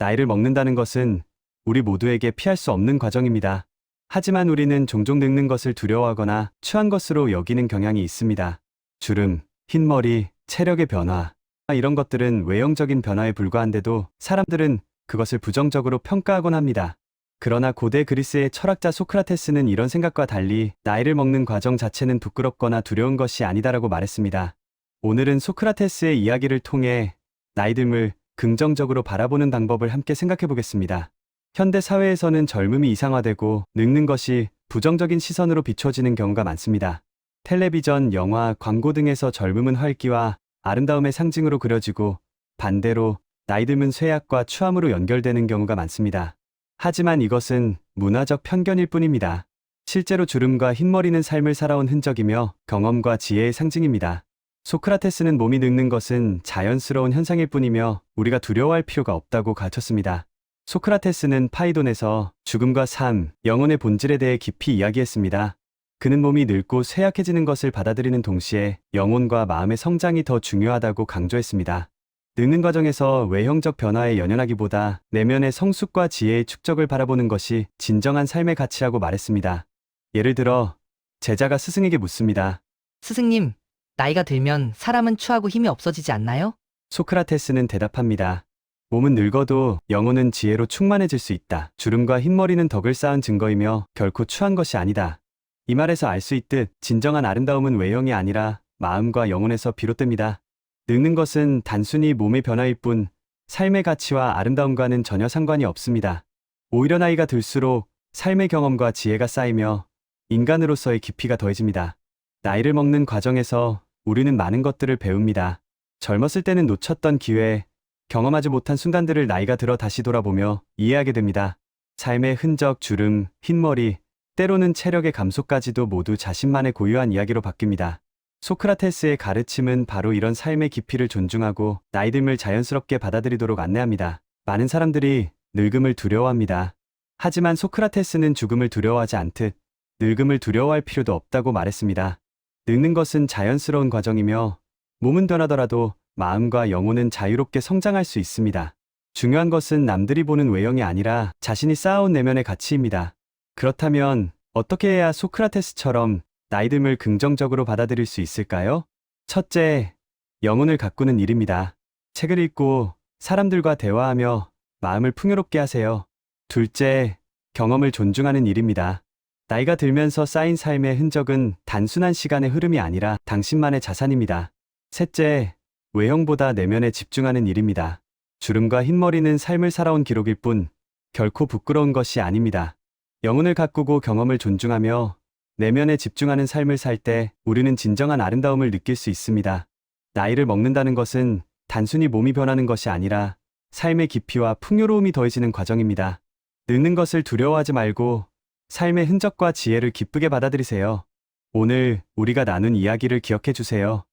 나이를 먹는다는 것은 우리 모두에게 피할 수 없는 과정입니다. 하지만 우리는 종종 늙는 것을 두려워하거나 추한 것으로 여기는 경향이 있습니다. 주름, 흰머리, 체력의 변화, 이런 것들은 외형적인 변화에 불과한데도 사람들은 그것을 부정적으로 평가하곤 합니다. 그러나 고대 그리스의 철학자 소크라테스는 이런 생각과 달리 나이를 먹는 과정 자체는 부끄럽거나 두려운 것이 아니다라고 말했습니다. 오늘은 소크라테스의 이야기를 통해 나이듦을 긍정적으로 바라보는 방법을 함께 생각해 보겠습니다. 현대 사회에서는 젊음이 이상화되고 늙는 것이 부정적인 시선으로 비춰지는 경우가 많습니다. 텔레비전, 영화, 광고 등에서 젊음은 활기와 아름다움의 상징으로 그려지고 반대로 나이듦은 쇠약과 추함으로 연결되는 경우가 많습니다. 하지만 이것은 문화적 편견일 뿐입니다. 실제로 주름과 흰머리는 삶을 살아온 흔적이며 경험과 지혜의 상징입니다. 소크라테스는 몸이 늙는 것은 자연스러운 현상일 뿐이며 우리가 두려워할 필요가 없다고 가르쳤습니다. 소크라테스는 파이돈에서 죽음과 삶, 영혼의 본질에 대해 깊이 이야기했습니다. 그는 몸이 늙고 쇠약해지는 것을 받아들이는 동시에 영혼과 마음의 성장이 더 중요하다고 강조했습니다. 늙는 과정에서 외형적 변화에 연연하기보다 내면의 성숙과 지혜의 축적을 바라보는 것이 진정한 삶의 가치라고 말했습니다. 예를 들어 제자가 스승에게 묻습니다. 스승님, 나이가 들면 사람은 추하고 힘이 없어지지 않나요? 소크라테스는 대답합니다. 몸은 늙어도 영혼은 지혜로 충만해질 수 있다. 주름과 흰머리는 덕을 쌓은 증거이며 결코 추한 것이 아니다. 이 말에서 알 수 있듯 진정한 아름다움은 외형이 아니라 마음과 영혼에서 비롯됩니다. 늙는 것은 단순히 몸의 변화일 뿐 삶의 가치와 아름다움과는 전혀 상관이 없습니다. 오히려 나이가 들수록 삶의 경험과 지혜가 쌓이며 인간으로서의 깊이가 더해집니다. 나이를 먹는 과정에서 우리는 많은 것들을 배웁니다. 젊었을 때는 놓쳤던 기회, 경험하지 못한 순간들을 나이가 들어 다시 돌아보며 이해하게 됩니다. 삶의 흔적, 주름, 흰머리, 때로는 체력의 감소까지도 모두 자신만의 고유한 이야기로 바뀝니다. 소크라테스의 가르침은 바로 이런 삶의 깊이를 존중하고 나이듦을 자연스럽게 받아들이도록 안내합니다. 많은 사람들이 늙음을 두려워합니다. 하지만 소크라테스는 죽음을 두려워하지 않듯 늙음을 두려워할 필요도 없다고 말했습니다. 늙는 것은 자연스러운 과정이며 몸은 변하더라도 마음과 영혼은 자유롭게 성장할 수 있습니다. 중요한 것은 남들이 보는 외형이 아니라 자신이 쌓아온 내면의 가치입니다. 그렇다면 어떻게 해야 소크라테스처럼 나이듦을 긍정적으로 받아들일 수 있을까요? 첫째, 영혼을 가꾸는 일입니다. 책을 읽고 사람들과 대화하며 마음을 풍요롭게 하세요. 둘째, 경험을 존중하는 일입니다. 나이가 들면서 쌓인 삶의 흔적은 단순한 시간의 흐름이 아니라 당신만의 자산입니다. 셋째, 외형보다 내면에 집중하는 일입니다. 주름과 흰머리는 삶을 살아온 기록일 뿐 결코 부끄러운 것이 아닙니다. 영혼을 가꾸고 경험을 존중하며 내면에 집중하는 삶을 살 때 우리는 진정한 아름다움을 느낄 수 있습니다. 나이를 먹는다는 것은 단순히 몸이 변하는 것이 아니라 삶의 깊이와 풍요로움이 더해지는 과정입니다. 늙는 것을 두려워하지 말고 삶의 흔적과 지혜를 기쁘게 받아들이세요. 오늘 우리가 나눈 이야기를 기억해 주세요.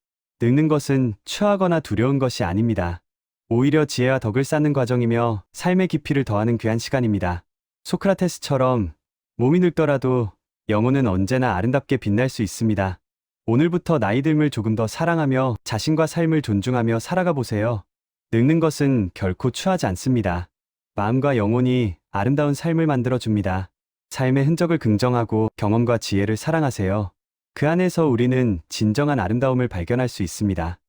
늙는 것은 추하거나 두려운 것이 아닙니다. 오히려 지혜와 덕을 쌓는 과정이며 삶의 깊이를 더하는 귀한 시간입니다. 소크라테스처럼 몸이 늙더라도 영혼은 언제나 아름답게 빛날 수 있습니다. 오늘부터 나이듦을 조금 더 사랑하며 자신과 삶을 존중하며 살아가 보세요. 늙는 것은 결코 추하지 않습니다. 마음과 영혼이 아름다운 삶을 만들어줍니다. 삶의 흔적을 긍정하고 경험과 지혜를 사랑하세요. 그 안에서 우리는 진정한 아름다움을 발견할 수 있습니다.